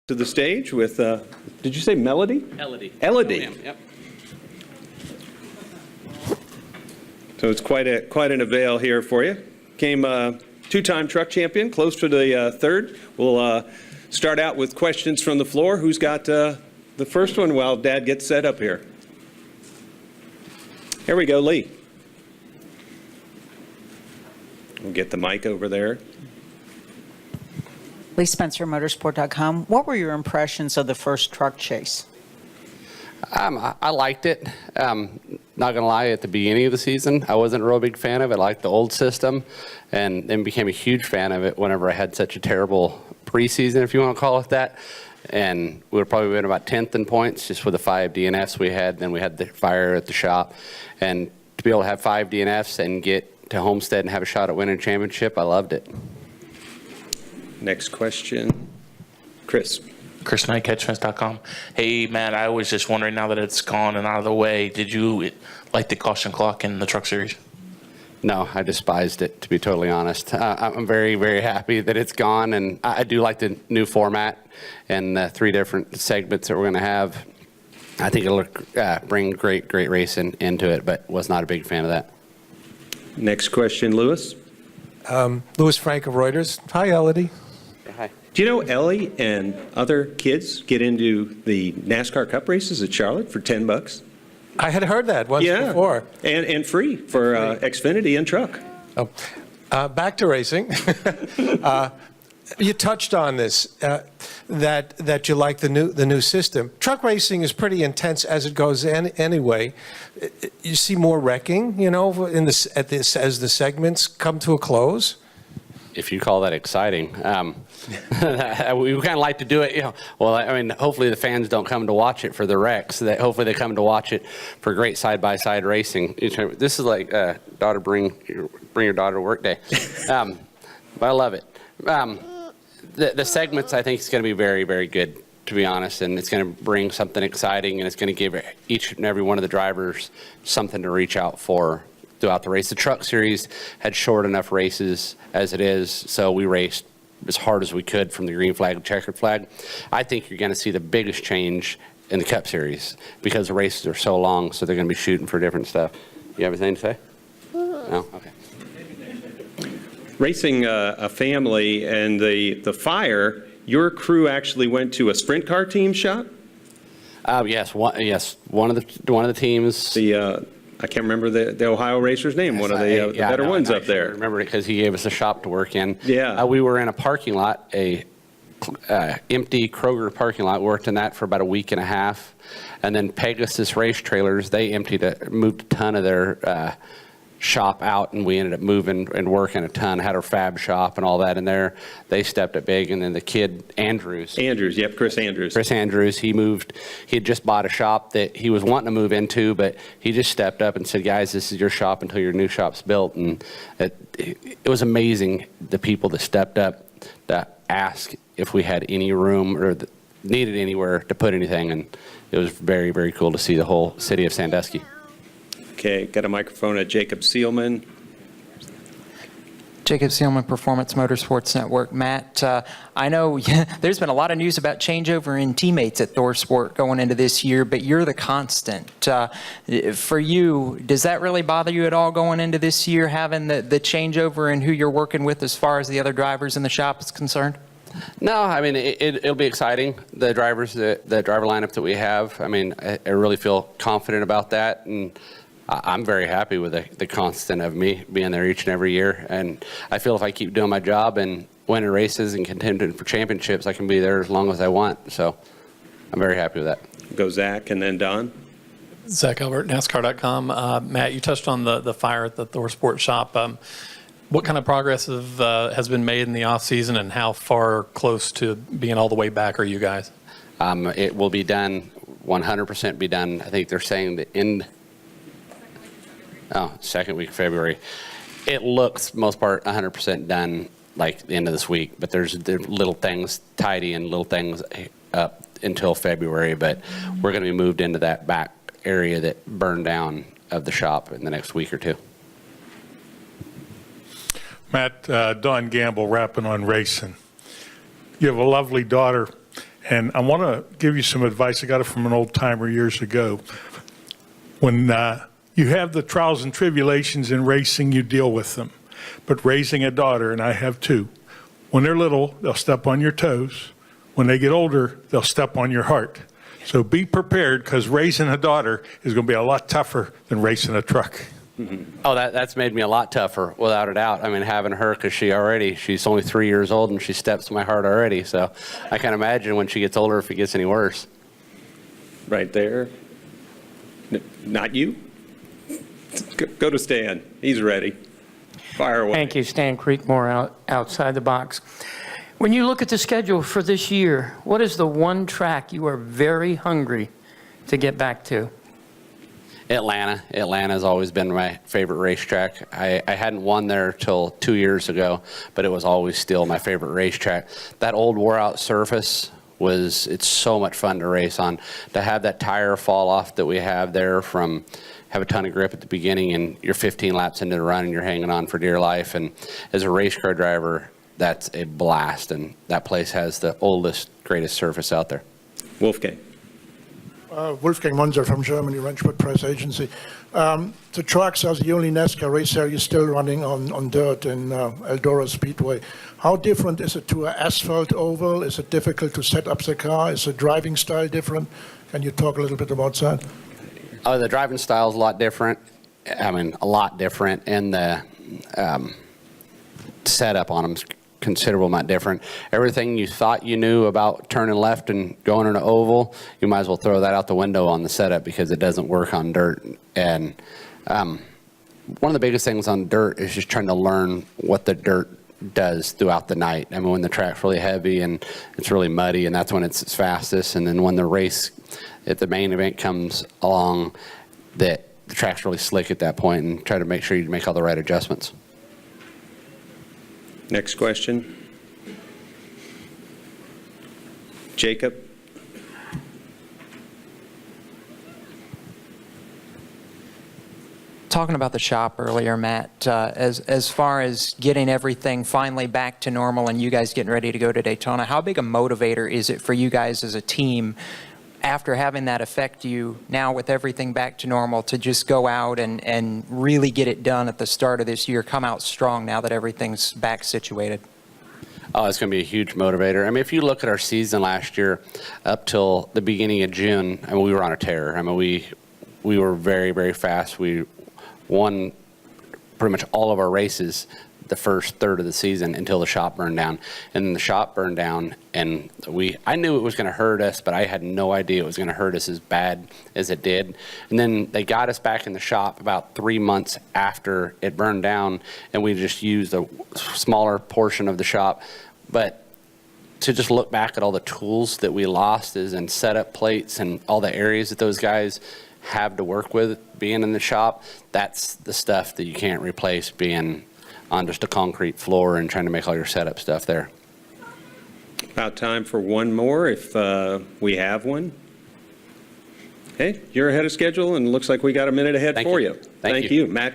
to the stage with, did you say Melody? Elodie. Elodie. Oh, yep. So it's quite an avail here for you. Came two-time truck champion, close to the third. We'll start out with questions from the floor. Who's got the first one while Dad gets set up here? Here we go, Lee. We'll get the mic over there. Lee Spencer, Motorsport.com. What were your impressions of the first truck chase? I liked it. Not going to lie, at the beginning of the season, I wasn't a real big fan of it. I liked the old system, and then became a huge fan of it whenever I had such a terrible preseason, if you want to call it that. And we would probably been about 10th in points just with the 5 DNFs we had. Then we had the fire at the shop. And to be able to have 5 DNFs and get to Homestead and have a shot at winning a championship, I loved it. Next question, Chris. Chris Knight, catchfence.com. Hey, Matt, I was just wondering, now that it's gone and out of the way, did you like the caution clock in the Truck Series? No, I despised it, to be totally honest. I'm very, very happy that it's gone, and I do like the new format and the 3 different segments that we're going to have. I think it'll bring great racing into it, but was not a big fan of that. Next question, Lewis. Louis Frank of Reuters. Hi, Elodie. Hi. Do you know Ellie and other kids get into the NASCAR Cup races at Charlotte for $10? I had heard that once before. And free for Xfinity and truck. Oh. Back to racing. You touched on this, that you like the new system. Truck racing is pretty intense as it goes anyway. You see more wrecking, you know, as the segments come to a close. If you call that exciting, we kind of like to do it. You know, well, I mean, hopefully the fans don't come to watch it for the wrecks. Hopefully they come to watch it for great side-by-side racing. This is like daughter bring your daughter to work day. But I love it. The segments, I think, is going to be very, very good, to be honest, and it's going to bring something exciting, and it's going to give each and every one of the drivers something to reach out for throughout the race. The Truck Series had short enough races as it is, so we raced as hard as we could from the green flag to checkered flag. I think you're going to see the biggest change in the Cup Series because the races are so long, so they're going to be shooting for different stuff. You have anything to say? No? Okay. Racing a family and the fire, your crew actually went to a sprint car team shop? Yes, one of the teams. I can't remember the Ohio racer's name. One of the better ones up there. I remember it because he gave us a shop to work in. Yeah. We were in a parking lot, empty Kroger parking lot. We worked in that for about a week and a half, and then Pegasus Race Trailers, they moved a ton of their shop out, and we ended up moving and working a ton. Had our fab shop and all that in there. They stepped up big, and then the kid Andrews, yep, Chris Andrews, he moved. He had just bought a shop that he was wanting to move into, but he just stepped up and said, guys, this is your shop until your new shop's built. And it was amazing, the people that stepped up to ask if we had any room or needed anywhere to put anything, and it was very, very cool to see the whole city of Sandusky. Okay, got a microphone at Jacob Seelman. Jacob Seelman, Performance Motorsports Network. Matt, I know there's been a lot of news about changeover in teammates at ThorSport going into this year, but you're the constant. For you, does that really bother you at all going into this year, having the changeover in who you're working with as far as the other drivers in the shop is concerned? No, I mean, it'll be exciting. The driver lineup that we have, I mean, I really feel confident about that, and I'm very happy with the constant of me being there each and every year. And I feel if I keep doing my job and winning races and contending for championships, I can be there as long as I want. So I'm very happy with that. Go Zach and then Don. Zach Albert, NASCAR.com. Matt, you touched on the fire at the ThorSport shop. What kind of progress has been made in the off season, and how far close to being all the way back are you guys? It will be done, 100% be done. I think they're saying the end. Second week of February. It looks, most part, 100% done, like the end of this week. But there's little things tidy and little things up until February. But we're going to be moved into that back area that burned down of the shop in the next week or two. Matt, Don Gamble, rapping on racing. You have a lovely daughter, And I want to give you some advice. I got it from an old timer years ago. When you have the trials and tribulations in racing, you deal with them. But raising a daughter, and I have two, when they're little, they'll step on your toes. When they get older, they'll step on your heart. So be prepared, because raising a daughter is going to be a lot tougher than racing a truck. Oh, that's made me a lot tougher, without a doubt. I mean, having her, because she's only 3 years old, and she steps to my heart already. So I can't imagine when she gets older if it gets any worse. Right there. Not you? Go to Stan. He's ready. Fire away. Thank you, Stan Creekmore, outside the box. When you look at the schedule for this year, what is the one track you are very hungry to get back to? Atlanta. Atlanta's always been my favorite racetrack. I hadn't won there till 2 years ago, but it was always still my favorite racetrack. That old wore-out surface it's so much fun to race on. To have that tire fall off that we have there from have a ton of grip at the beginning, and you're 15 laps into the run and you're hanging on for dear life. And as a race car driver, that's a blast. And that place has the oldest, greatest surface out there. Wolfgang. Wolfgang Munzer from Germany, Ranchwood Press Agency. The trucks are the only NASCAR race series still running on dirt in Eldora Speedway. How different is it to an asphalt oval? Is it difficult to set up the car? Is the driving style different? Can you talk a little bit about that? The driving style is a lot different. I mean, a lot different. And the setup on them is considerable amount different. Everything you thought you knew about turning left and going in an oval, you might as well throw that out the window on the setup, because it doesn't work on dirt. And one of the biggest things on dirt is just trying to learn what the dirt does throughout the night. I mean, when the track's really heavy and it's really muddy, and that's when it's its fastest. And then when the race, if the main event comes along, that the track's really slick at that point, and try to make sure you make all the right adjustments. Next question. Jacob. Talking about the shop earlier, Matt, as far as getting everything finally back to normal and you guys getting ready to go to Daytona, how big a motivator is it for you guys as a team, after having that affect you now with everything back to normal, to just go out and really get it done at the start of this year, come out strong now that everything's back situated? Oh, it's going to be a huge motivator. I mean, if you look at our season last year up till the beginning of June, I mean, we were on a tear. I mean, we were very, very fast. We won pretty much all of our races the first third of the season until the shop burned down. And then the shop burned down, and I knew it was going to hurt us, but I had no idea it was going to hurt us as bad as it did. And then they got us back in the shop about 3 months after it burned down, and we just used a smaller portion of the shop. But to just look back at all the tools that we lost and setup plates and all the areas that those guys have to work with being in the shop, that's the stuff that you can't replace being on just a concrete floor and trying to make all your setup stuff there. About time for one more, if we have one. Hey, you're ahead of schedule, and looks like we got a minute ahead Thank for you. you. Thank you. you. Matt.